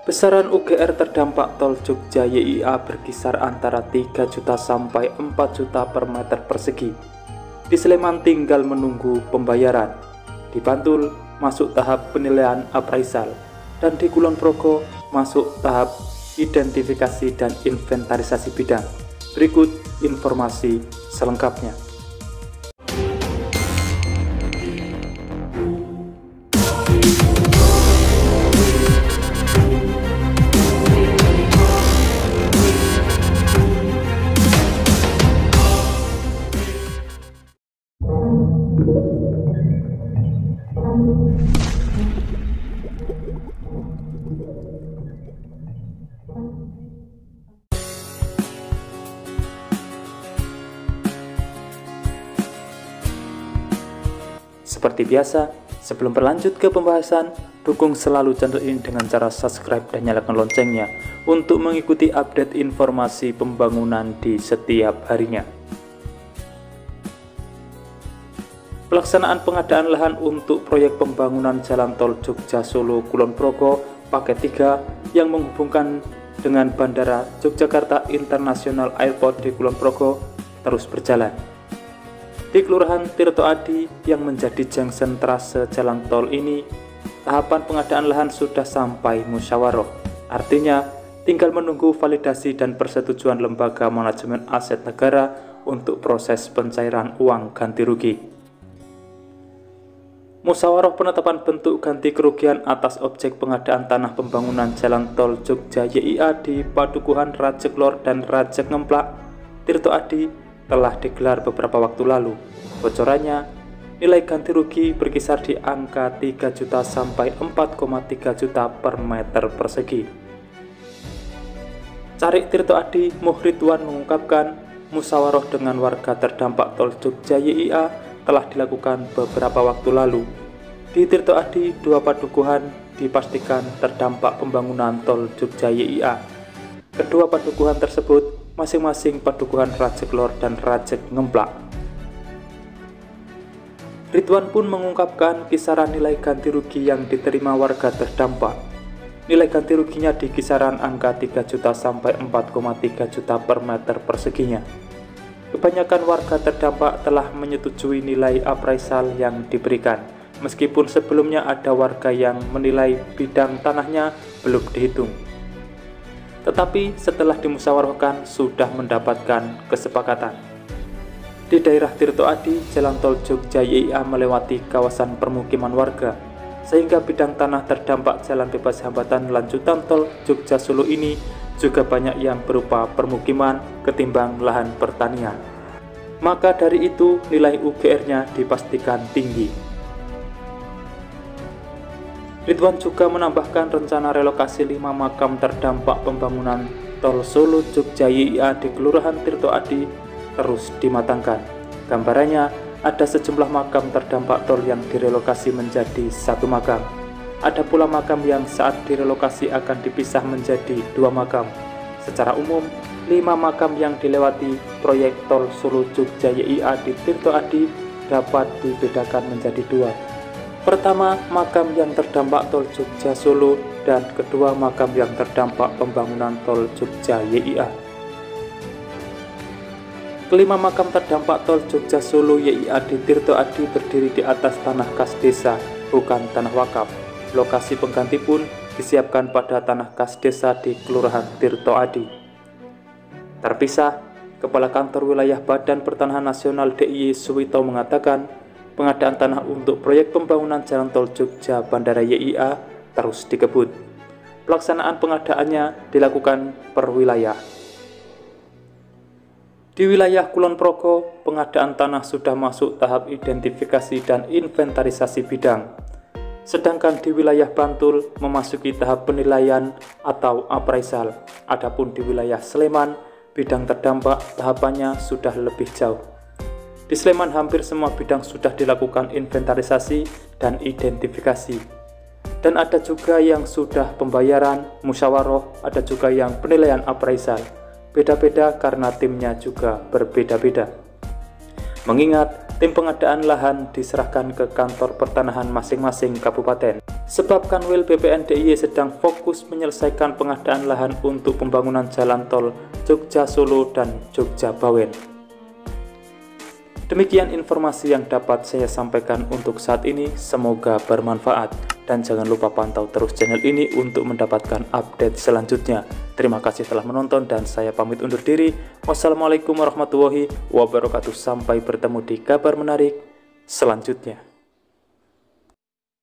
Besaran UGR terdampak tol Jogja YIA berkisar antara 3 juta sampai 4 juta per meter persegi. Di Sleman tinggal menunggu pembayaran. Di Bantul masuk tahap penilaian appraisal. Dan di Kulon Progo masuk tahap identifikasi dan inventarisasi bidang. Berikut informasi selengkapnya. Seperti biasa, sebelum berlanjut ke pembahasan, dukung selalu channel ini dengan cara subscribe dan nyalakan loncengnya untuk mengikuti update informasi pembangunan di setiap harinya. Pelaksanaan pengadaan lahan untuk proyek pembangunan jalan tol Jogja Solo Kulon Progo paket 3 yang menghubungkan dengan Bandara Yogyakarta International Airport di Kulon Progo terus berjalan. Di Kelurahan Tirto Adi yang menjadi junction trase jalan tol ini, tahapan pengadaan lahan sudah sampai musyawarah. Artinya, tinggal menunggu validasi dan persetujuan Lembaga Manajemen Aset Negara untuk proses pencairan uang ganti rugi. Musyawarah penetapan bentuk ganti kerugian atas objek pengadaan tanah pembangunan jalan tol Jogja YIA di Padukuhan Rajek Lor dan Rajek Ngemplak, Tirto Adi telah digelar beberapa waktu lalu. Bocorannya, nilai ganti rugi berkisar di angka 3 juta sampai 4,3 juta per meter persegi. Carik Tirto Adi Muhridwan mengungkapkan, musyawarah dengan warga terdampak tol Jogja YIA telah dilakukan beberapa waktu lalu. Di Tirto Adi, 2 padukuhan dipastikan terdampak pembangunan tol Jogja YIA. Kedua padukuhan tersebut masing-masing padukuhan Rajek Lor dan Rajek Ngemplak. Ridwan pun mengungkapkan kisaran nilai ganti rugi yang diterima warga terdampak. Nilai ganti ruginya di kisaran angka 3 juta sampai 4,3 juta per meter perseginya. Kebanyakan warga terdampak telah menyetujui nilai appraisal yang diberikan, meskipun sebelumnya ada warga yang menilai bidang tanahnya belum dihitung. Tetapi setelah dimusyawarahkan sudah mendapatkan kesepakatan. Di daerah Tirto Adi, jalan tol Jogja YIA melewati kawasan permukiman warga, sehingga bidang tanah terdampak jalan bebas hambatan lanjutan tol Jogja Solo ini juga banyak yang berupa permukiman ketimbang lahan pertanian. Maka dari itu nilai UGR-nya dipastikan tinggi. Ridwan juga menambahkan rencana relokasi 5 makam terdampak pembangunan tol Solo Jogja YIA di Kelurahan Tirto Adi terus dimatangkan. Gambarannya, ada sejumlah makam terdampak tol yang direlokasi menjadi 1 makam. Ada pula makam yang saat direlokasi akan dipisah menjadi 2 makam. Secara umum, 5 makam yang dilewati proyek tol Solo Jogja YIA di Tirto Adi dapat dibedakan menjadi 2. Pertama, makam yang terdampak tol Jogja Solo, dan kedua, makam yang terdampak pembangunan tol Jogja YIA. Kelima makam terdampak tol Jogja Solo YIA di Tirto Adi berdiri di atas tanah kas desa, bukan tanah wakaf. Lokasi pengganti pun disiapkan pada tanah kas desa di Kelurahan Tirto Adi. Terpisah, Kepala Kantor Wilayah Badan Pertanahan Nasional DIY Suwito mengatakan, pengadaan tanah untuk proyek pembangunan jalan tol Jogja Bandara YIA terus dikebut. Pelaksanaan pengadaannya dilakukan per wilayah. Di wilayah Kulon Progo, pengadaan tanah sudah masuk tahap identifikasi dan inventarisasi bidang. Sedangkan di wilayah Bantul memasuki tahap penilaian atau appraisal. Adapun di wilayah Sleman, bidang terdampak tahapannya sudah lebih jauh. Di Sleman hampir semua bidang sudah dilakukan inventarisasi dan identifikasi. Dan ada juga yang sudah pembayaran, musyawarah, ada juga yang penilaian appraisal. Beda-beda karena timnya juga berbeda-beda. Mengingat tim pengadaan lahan diserahkan ke kantor pertanahan masing-masing kabupaten. Sebab Kanwil BPN DIY sedang fokus menyelesaikan pengadaan lahan untuk pembangunan jalan tol Jogja Solo dan Jogja Bawen. Demikian informasi yang dapat saya sampaikan untuk saat ini, semoga bermanfaat. Dan jangan lupa pantau terus channel ini untuk mendapatkan update selanjutnya. Terima kasih telah menonton dan saya pamit undur diri. Wassalamualaikum warahmatullahi wabarakatuh. Sampai bertemu di kabar menarik selanjutnya.